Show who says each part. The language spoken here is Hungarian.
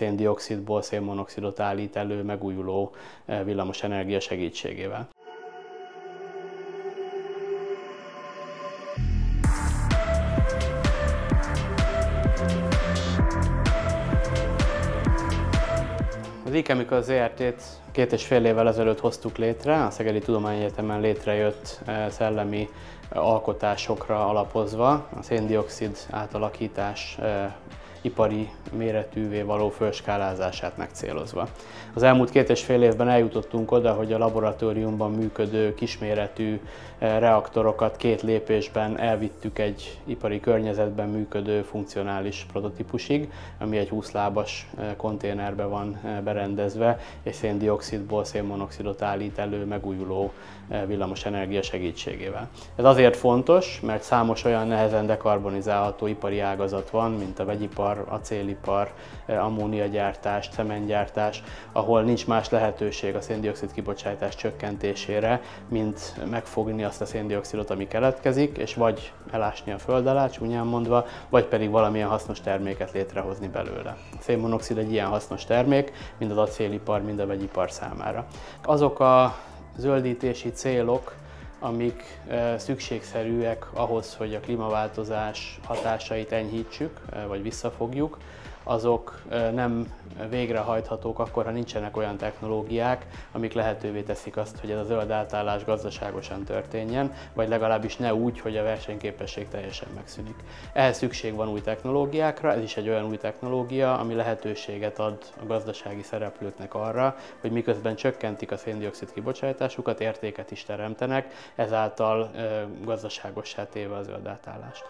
Speaker 1: szén-dioxidból szénmonoxidot állít elő megújuló villamosenergia segítségével. Az e-Chemical Zrt-t 2,5 évvel ezelőtt hoztuk létre, a Szegedi Tudományegyetemen létrejött szellemi alkotásokra alapozva, a szén-dioxid átalakítás ipari méretűvé való fölskálázását megcélozva. Az elmúlt 2,5 évben eljutottunk oda, hogy a laboratóriumban működő kisméretű reaktorokat 2 lépésben elvittük egy ipari környezetben működő funkcionális prototípusig, ami egy 20 lábas konténerbe van berendezve, és szén-dioxidból szénmonoxidot állít elő megújuló villamosenergia segítségével. Ez azért fontos, mert számos olyan nehezen dekarbonizálható ipari ágazat van, mint a vegyipar, acélipar, ammóniagyártás, cementgyártás, ahol nincs más lehetőség a szén-dioxid kibocsátás csökkentésére, mint megfogni azt a szén-dioxidot, ami keletkezik, és vagy elásni a föld alá, csúnyán mondva, vagy pedig valamilyen hasznos terméket létrehozni belőle. A szénmonoxid egy ilyen hasznos termék, mind az acélipar, mind a vegyipar számára. Azok a zöldítési célok, amik szükségszerűek ahhoz, hogy a klímaváltozás hatásait enyhítsük, vagy visszafogjuk, azok nem végrehajthatók akkor, ha nincsenek olyan technológiák, amik lehetővé teszik azt, hogy ez a zöld átállás gazdaságosan történjen, vagy legalábbis ne úgy, hogy a versenyképesség teljesen megszűnik. Ehhez szükség van új technológiákra, ez is egy olyan új technológia, ami lehetőséget ad a gazdasági szereplőknek arra, hogy miközben csökkentik a szén-dioxid kibocsátásukat, értéket is teremtenek, ezáltal gazdaságossá téve a zöld átállást.